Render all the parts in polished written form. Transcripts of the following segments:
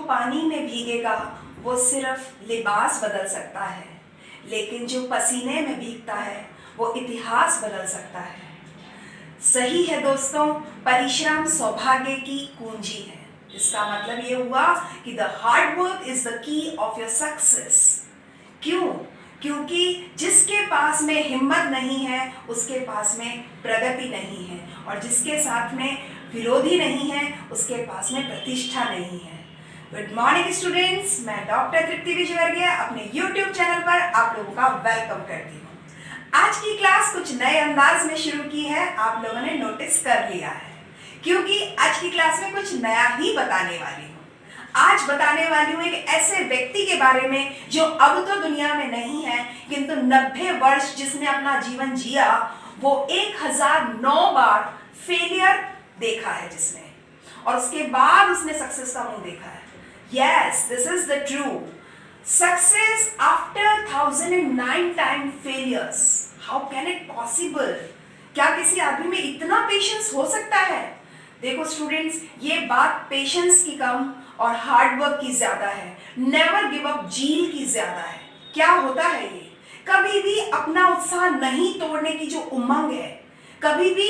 पानी में भीगेगा वो सिर्फ लिबास बदल सकता है, लेकिन जो पसीने में भीगता है वो इतिहास बदल सकता है। सही है दोस्तों, परिश्रम सौभाग्य की कुंजी है। इसका मतलब ये हुआ कि the hard work is the key of your success. क्यों? क्योंकि जिसके पास में हिम्मत नहीं है उसके पास में प्रगति नहीं है, और जिसके साथ में विरोधी नहीं है उसके पास में प्रतिष्ठा नहीं है। गुड मॉर्निंग स्टूडेंट्स, मैं डॉक्टर तृप्ति विजयवर्गीय अपने यूट्यूब चैनल पर आप लोगों का वेलकम करती हूँ। आज की क्लास कुछ नए अंदाज में शुरू की है, आप लोगों ने नोटिस कर लिया है, क्योंकि आज की क्लास में कुछ नया ही बताने वाली हूँ। आज बताने वाली हूँ एक ऐसे व्यक्ति के बारे में जो अब तो दुनिया में नहीं है, किंतु 90 वर्ष जिसने अपना जीवन जिया, वो 1009 बार फेलियर देखा है जिसने, और उसके बाद उसने सक्सेस का मुंह देखा है। Yes, this is the true success after 1009 time failures. How can it possible? क्या किसी आदमी में इतना पेशेंस हो सकता है? देखो स्टूडेंट्स, ये बात पेशेंस की कम और हार्ड वर्क की ज्यादा है, नेवर गिव अप जील की ज्यादा है। क्या होता है ये? कभी भी अपना उत्साह नहीं तोड़ने की जो उमंग है, कभी भी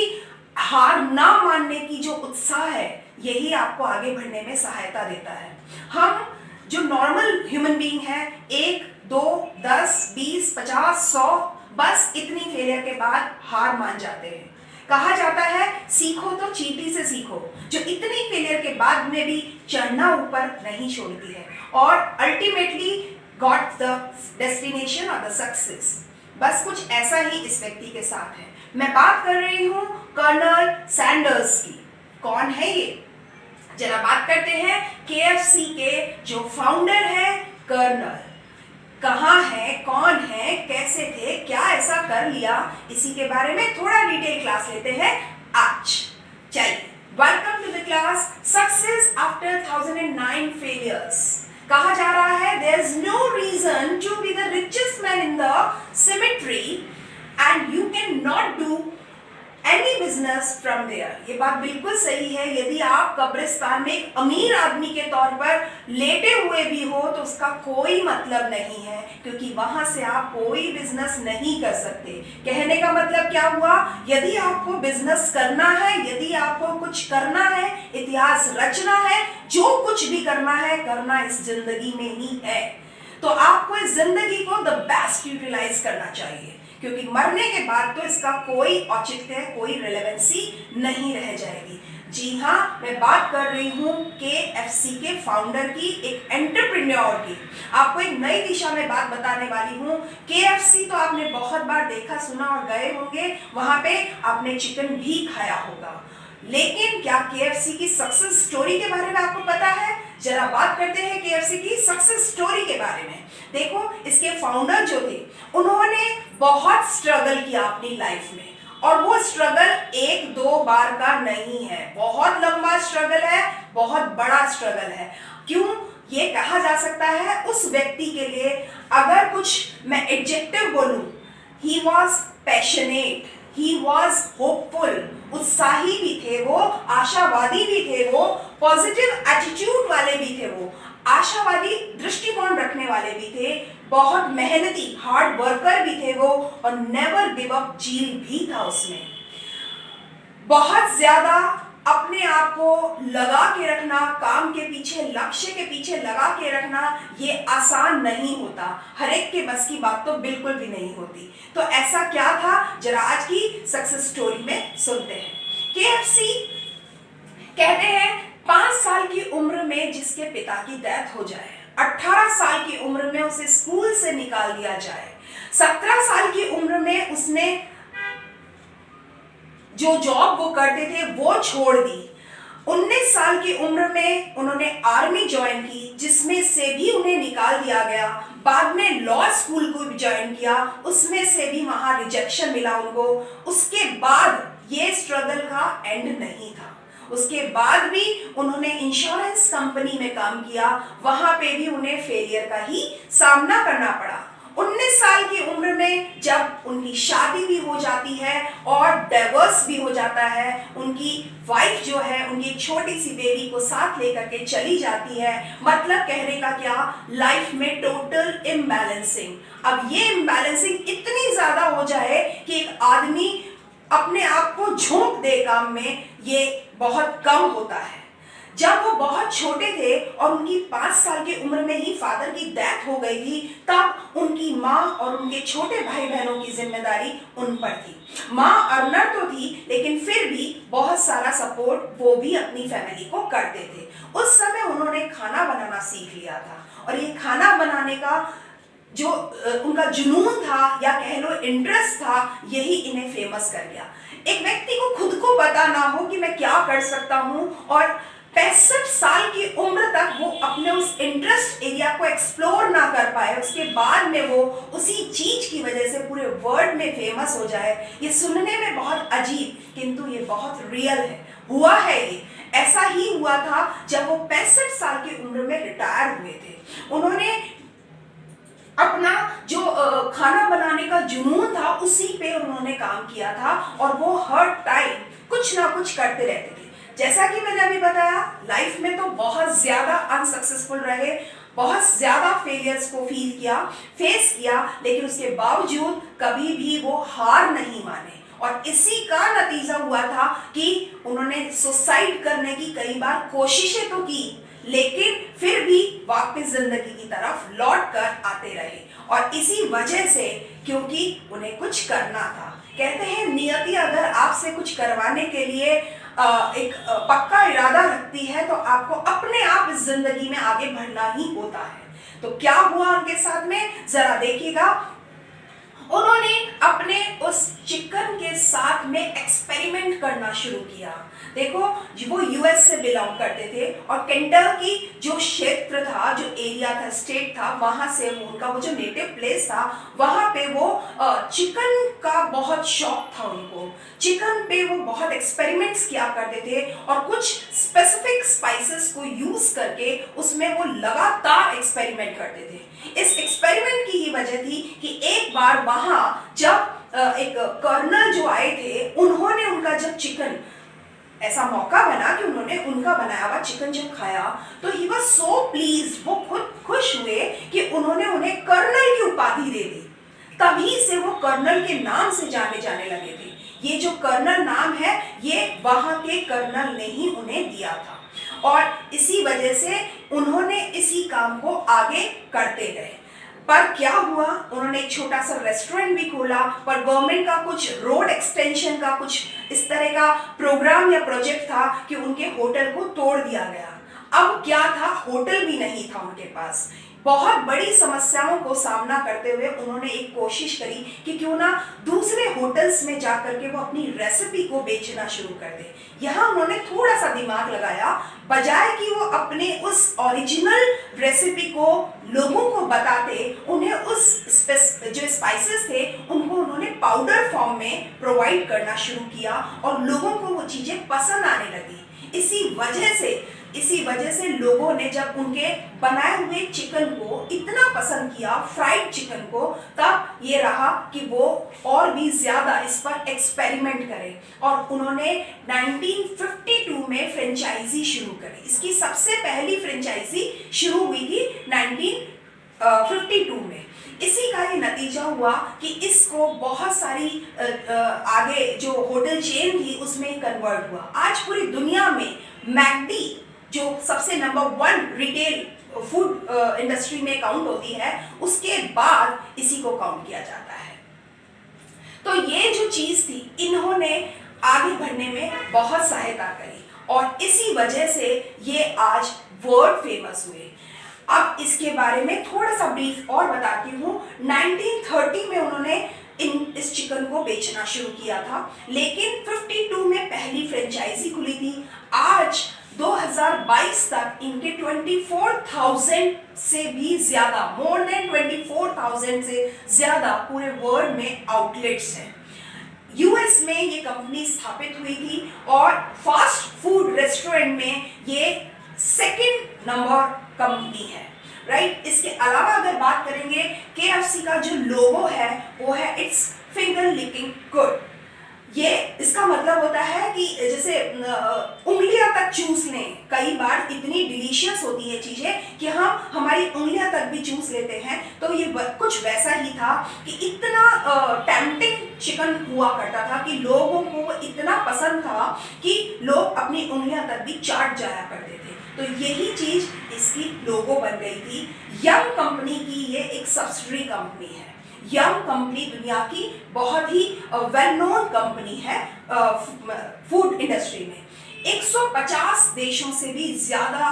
हार ना मानने की जो उत्साह है, यही आपको आगे बढ़ने में सहायता देता है। हम जो नॉर्मल ह्यूमन बीइंग है, 1, 2, 10, 20, 50, 100, बस इतनी फेलियर के बाद हार मान जाते हैं। कहा जाता है सीखो तो चींटी से सीखो, जो इतनी फेलियर के बाद में भी चढ़ना ऊपर नहीं छोड़ती है और अल्टीमेटली गॉट द डेस्टिनेशन और द सक्सेस। बस कुछ ऐसा ही इस व्यक्ति के साथ है। मैं बात कर रही हूँ कर्नल सैंडर्स की। कौन है ये? जरा बात करते हैं KFC के जो फाउंडर है कर्नल। कहाँ है, कौन है, कैसे थे, क्या ऐसा कर लिया, इसी के बारे में थोड़ा डिटेल क्लास लेते हैं आज। चलिए, welcome to the class success after 1009 failures. कहा जा रहा है there is no reason to be the richest man in the cemetery and you can not do any business from there. ये बात बिल्कुल सही है। यदि आप कब्रिस्तान में एक अमीर आदमी के तौर पर लेटे हुए भी हो तो उसका कोई मतलब नहीं है, क्योंकि वहां से आप कोई बिजनेस नहीं कर सकते। कहने का मतलब क्या हुआ? यदि आपको बिजनेस करना है, यदि आपको कुछ करना है, इतिहास रचना है, जो कुछ भी करना है, करना इस जिंदगी में ही है, तो आपको इस जिंदगी को द बेस्ट यूटिलाइज करना चाहिए, क्योंकि मरने के बाद तो इसका कोई औचित्य, कोई रिलेवेंसी नहीं रह जाएगी। जी हाँ, मैं बात कर रही हूँ KFC के फाउंडर की, एक एंटरप्रेन्योर की। आपको एक नई दिशा में बात बताने वाली हूँ। KFC तो आपने बहुत बार देखा, सुना और गए होंगे, वहां पे आपने चिकन भी खाया होगा, लेकिन क्या KFC की सक्सेस स्टोरी के बारे में आपको पता है? जरा बात करते हैं KFC की सक्सेस स्टोरी के बारे में। देखो, इसके फाउंडर जो थे, उन्होंने बहुत स्ट्रगल किया अपनी लाइफ में, और वो स्ट्रगल 1-2 बार का नहीं है, बहुत लंबा स्ट्रगल है, बहुत बड़ा स्ट्रगल है। क्यों ये कहा जा सकता है उस व्यक्ति के लिए? अगर कुछ मैं एडजेक्टिव बोलूं, he was passionate, he was hopeful, उत्साही भी थे वो, आशावादी भी थे वो, पॉजिटिव एटीट्यूड वाले भी थे वो, आशावादी दृष्टिकोण रखने वाले भी थे, बहुत मेहनती हार्ड वर्कर भी थे वो, और नेवर गिव अप जील भी था उसमें। बहुत ज्यादा अपने आप को लगा के रखना, काम के पीछे, लक्ष्य के पीछे लगा के रखना, ये आसान नहीं होता। हर एक के बस की बात तो बिल्कुल भी नहीं होती। तो ऐसा क्या था, जरा आज की सक्सेस स्टोरी में सुनते हैं। KFC कहते हैं 5 साल की उम्र में जिसके पिता की डेथ हो जाए, 18 साल की उम्र में उसे स्कूल से निकाल दिया जाए, 17 साल की उम्र में उसने जो जॉब वो करते थे वो छोड़ दी, 19 साल की उम्र में उन्होंने आर्मी ज्वाइन की, जिसमें से भी उन्हें निकाल दिया गया, बाद में लॉ स्कूल को भी ज्वाइन किया, उसमें से भी वहां रिजेक्शन मिला उनको। उसके बाद ये स्ट्रगल का एंड नहीं था, उसके बाद भी उन्होंने इंश्योरेंस कंपनी में काम किया, वहां पे भी उन्हें फेलियर का ही सामना करना पड़ा। 19 साल की उम्र में जब उनकी शादी भी हो जाती है और डाइवोर्स भी हो जाता है, उनकी वाइफ जो है उनकी एक छोटी सी बेबी को साथ लेकर के चली जाती है। मतलब कहने का क्या, लाइफ में टोटल इम्बैलेंसिंग। अब ये इम्बैलेंसिंग इतनी ज्यादा हो जाए कि एक आदमी अपने आप को झोंक दे काम में, ये बहुत कम होता है। जब वो बहुत छोटे थे और उनकी 5 साल की उम्र में ही फादर की डेथ हो गई थी, तब उनकी माँ और उनके छोटे भाई बहनों की जिम्मेदारी उन पर थी। माँ अर्नर तो थी, लेकिन फिर भी बहुत सारा सपोर्ट वो भी अपनी फैमिली को करते थे। उस समय उन्होंने खाना बनाना सीख लिया था, और ये खाना बनाने का जो उनका जुनून था या कह लो इंटरेस्ट था, यही इन्हें फेमस कर गया। एक व्यक्ति को खुद को पता ना हो कि मैं क्या कर सकता हूँ, और 65 साल की उम्र तक वो अपने उस इंटरेस्ट एरिया को एक्सप्लोर ना कर पाए, उसके बाद में वो उसी चीज की वजह से पूरे वर्ल्ड में फेमस हो जाए, ये सुनने में बहुत अजीब, किंतु ये बहुत रियल है। हुआ है, ये ऐसा ही हुआ था जब वो 65 साल की उम्र में रिटायर हुए थे। उन्होंने अपना जो खाना बनाने का जुनून था, उसी पे उन्होंने काम किया था, और वो हर टाइम कुछ ना कुछ करते रहते थे। जैसा कि मैंने अभी बताया, लाइफ में तो बहुत ज्यादा अनसक्सेसफुल रहे, बहुत ज्यादा फेलियर्स को फेस किया, लेकिन उसके बावजूद कभी भी वो हार नहीं माने। और इसी का नतीजा हुआ था कि उन्होंने सुसाइड करने की कई बार कोशिशें तो की, लेकिन फिर भी वापस जिंदगी की तरफ लौट कर आते रहे। और इसी वजह से, क्योंकि उन्हें कुछ करना था। कहते हैं नियति अगर आपसे कुछ करवाने के लिए एक पक्का इरादा रखती है, तो आपको अपने आप इस जिंदगी में आगे बढ़ना ही होता है। तो क्या हुआ उनके साथ में, जरा देखिएगा। उन्होंने अपने उस चिकन के साथ में एक्सपेरिमेंट करना शुरू किया। देखो, वो यूएस से बिलोंग करते थे, और केंटकी जो क्षेत्र था, जो एरिया था, स्टेट था, वहां से उनका वो जो नेटिव प्लेस था, वहां पे वो चिकन का बहुत शौक था उनको। चिकन पे वो बहुत एक्सपेरिमेंट्स किया करते थे, और कुछ स्पेसिफिक स्पाइसेस को यूज करके उसमें वो लगातार एक्सपेरिमेंट करते थे। इस एक्सपेरिमेंट की ही वजह थी कि एक बार वहां जब एक कर्नल जो आए थे, उन्होंने उनका जब चिकन, ऐसा मौका बना कि उन्होंने उनका बनाया हुआ चिकन जब खाया, तो ही वाज सो प्लीज, वो खुद खुश हुए कि उन्होंने उन्हें कर्नल की उपाधि दे दी। तभी से वो कर्नल के नाम से जाने जाने लगे थे। ये जो कर्नल नाम है, ये वहां के कर्नल ने ही उन्हें दिया था, और इसी वजह से उन्होंने इसी काम को आगे करते गए। पर क्या हुआ, उन्होंने एक छोटा सा रेस्टोरेंट भी खोला, पर गवर्नमेंट का कुछ रोड एक्सटेंशन का कुछ इस तरह का प्रोग्राम या प्रोजेक्ट था कि उनके होटल को तोड़ दिया गया। अब क्या था, होटल भी नहीं था उनके पास। बहुत बड़ी समस्याओं को सामना करते हुए उन्होंने एक कोशिश करी कि क्यों ना दूसरे होटल्स में जाकर के वो अपनी रेसिपी को बेचना शुरू कर दे। यहाँ उन्होंने थोड़ा सा दिमाग लगाया, बजाय कि वो अपने उस ओरिजिनल रेसिपी को लोगों को बताते, उन्हें उस जो स्पाइसेस थे उनको उन्होंने पाउडर फॉर्म में प्रोवाइड करना शुरू किया, और लोगों को वो चीजें पसंद आने लगी। इसी वजह से लोगों ने जब उनके बनाए हुए चिकन को इतना पसंद किया, फ्राइड चिकन को, तब ये रहा कि वो और भी ज्यादा इस पर एक्सपेरिमेंट करें, और उन्होंने 1952 में फ्रेंचाइजी शुरू करी। इसकी सबसे पहली फ्रेंचाइजी शुरू हुई थी 1952 में। इसी का ही नतीजा हुआ कि इसको बहुत सारी आगे जो होटल चेन थी उसमें कन्वर्ट हुआ। आज पूरी दुनिया में मैकडी जो सबसे नंबर 1 रिटेल फूड इंडस्ट्री में काउंट होती है, उसके बाद इसी को काउंट किया जाता है। तो ये जो चीज थी, इन्होंने आगे बढ़ने में बहुत सहायता करी, और इसी वजह से ये आज वर्ल्ड फेमस हुए। अब इसके बारे में थोड़ा सा ब्रीफ और बताती हूँ। 1930 में उन्होंने इस चिकन को बेचना शुरू किया था, लेकिन 52 में पहली फ्रेंचाइजी खुली थी। आज 2022 तक इनके 24,000 से भी ज्यादा, मोर देन 24,000 से ज्यादा पूरे वर्ल्ड में आउटलेट्स हैं। यूएस में ये कंपनी स्थापित हुई थी, और फास्ट फूड रेस्टोरेंट में ये 2nd नंबर कंपनी है। राइट। इसके अलावा अगर बात करेंगे KFC का जो लोगो है वो है इट्स फिंगर लिकिंग गुड। ये इसका मतलब होता है कि जैसे उंगलियां तक चूस लें। कई बार इतनी डिलीशियस होती है चीजें कि हम हमारी उंगलियां तक भी चूस लेते हैं। तो ये कुछ वैसा ही था कि इतना टेम्पटिंग चिकन हुआ करता था कि लोगों को इतना पसंद था कि लोग अपनी उंगलियां तक भी चाट जाया करते थे। तो यही चीज इसकी लोगो बन गई थी। यंग कंपनी की ये एक सब्सिडरी कंपनी है। यंग कंपनी दुनिया की बहुत ही वेल नोन कंपनी है फूड इंडस्ट्री में। 150 देशों से भी ज्यादा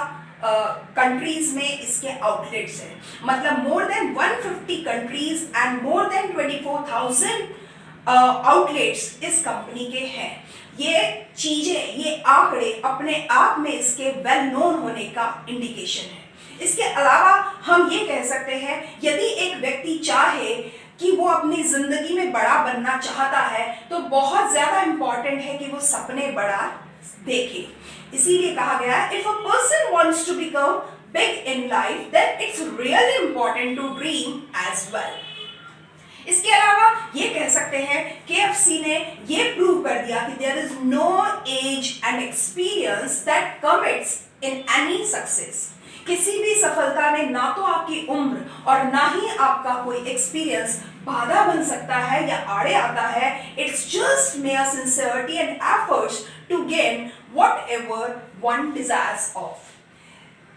कंट्रीज में इसके आउटलेट्स हैं। मतलब more than 150 countries and more than 24,000 outlets इस कंपनी के हैं। ये चीजें, ये आंकड़े अपने आप में इसके वेल नोन होने का इंडिकेशन है। इसके अलावा हम ये कह सकते हैं यदि एक व्यक्ति चाहे कि वो अपनी जिंदगी में बड़ा बनना चाहता है तो बहुत ज्यादा इंपॉर्टेंट है कि वो सपने बड़ा देखे। इसीलिए कहा गया है if a person wants to become big in life then it's really important to dream as well. इसके अलावा ये कह सकते हैं KFC ने ये प्रूव कर दिया कि there is no age and experience that commits in any success. किसी भी सफलता में ना तो आपकी उम्र और ना ही आपका कोई एक्सपीरियंस बाधा बन सकता है या आड़े आता है। It's just mere sincerity and efforts to gain whatever one desires of.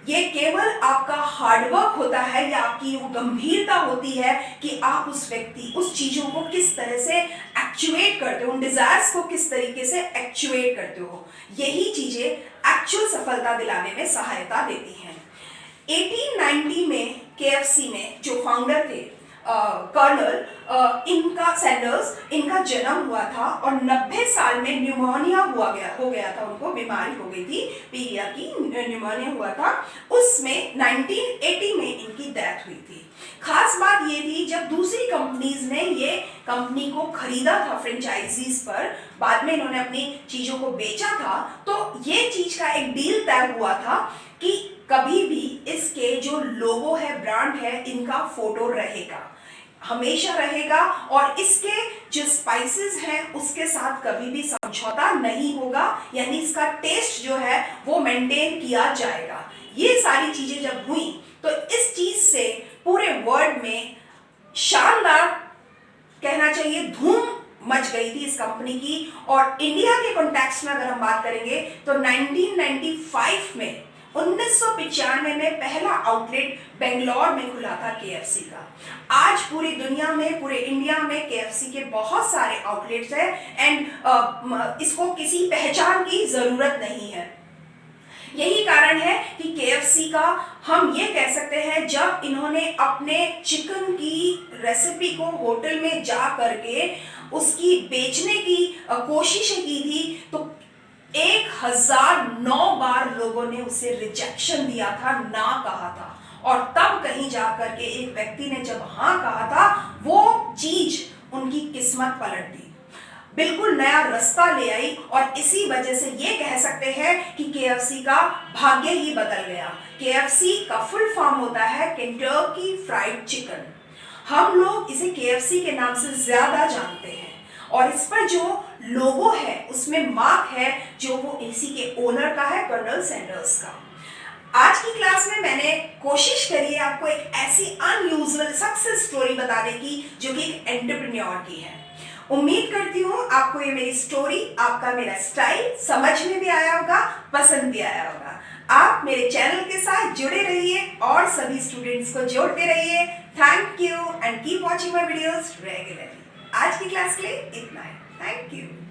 ये केवल आपका हार्डवर्क होता है या आपकी वो गंभीरता होती है कि आप उस व्यक्ति, उस चीजों को किस तरह से एक्चुएट करते हो, उन डिजायर्स को किस तरीके से एक्चुएट करते हो। यही चीजें एक्चुअल सफलता दिलाने में सहायता देती हैं। 1890 में KFC में जो फाउंडर थे कर्नल इनका सैंडर्स, इनका जन्म हुआ था और 90 साल में न्यूमोनिया हो गया था। उनको बीमारी हो गई थी, पीलिया की न्यूमोनिया हुआ था। उसमें 1980 में इनकी डेथ हुई थी। खास बात ये थी जब दूसरी कंपनीज ने ये कंपनी को खरीदा था फ्रेंचाइजीज पर, बाद में इन्होंने अपनी चीजों को बेचा था, तो ये चीज का एक डील तय हुआ था कि कभी भी इसके जो लोगो है, ब्रांड है, इनका फोटो रहेगा, हमेशा रहेगा और इसके जो स्पाइसेस हैं उसके साथ कभी भी समझौता नहीं होगा, यानी इसका टेस्ट जो है वो मेंटेन किया जाएगा। ये सारी चीजें जब हुई तो इस चीज से पूरे वर्ल्ड में शानदार, कहना चाहिए धूम मच गई थी इस कंपनी की। और इंडिया के कॉन्टेक्स्ट में अगर हम बात करेंगे तो 1995 में 1995 में पहला आउटलेट बेंगलोर में खुला था KFC का। आज पूरी दुनिया में, पूरे इंडिया में KFC के बहुत सारे आउटलेट्स हैं एंड इसको किसी पहचान की जरूरत नहीं है। यही कारण है कि KFC का हम ये कह सकते हैं जब इन्होंने अपने चिकन की रेसिपी को होटल में जा करके उसकी बेचने की कोशिशें की थी तो 1009 बार लोगों ने उसे रिजेक्शन दिया था, ना कहा था। और तब कहीं जाकर के एक व्यक्ति ने जब हाँ कहा था, वो चीज उनकी किस्मत पलट दी, बिल्कुल नया रास्ता ले आई। और इसी वजह से ये कह सकते हैं कि KFC का भाग्य ही बदल गया। KFC का फुल फॉर्म होता है केंटकी फ्राइड चिकन। हम लोग इसे KFC के नाम से ज्यादा जानते हैं और इस पर जो लोगो है उसमें मार्क है जो वो इसी के ओनर का है, कर्नल सैंडर्स का। आज की क्लास में मैंने कोशिश करी है आपको एक ऐसी अनयूजुअल सक्सेस स्टोरी बताने की जो कि एक एंटरप्रेन्योर की है। उम्मीद करती हूँ आपको ये मेरी स्टोरी, आपका मेरा स्टाइल समझ में भी आया होगा, पसंद भी आया होगा। आप मेरे चैनल के साथ जुड़े रहिए और सभी स्टूडेंट्स को जोड़ते रहिए। Thank you and keep watching my videos regularly. आज की क्लास के लिए इतना है। Thank you.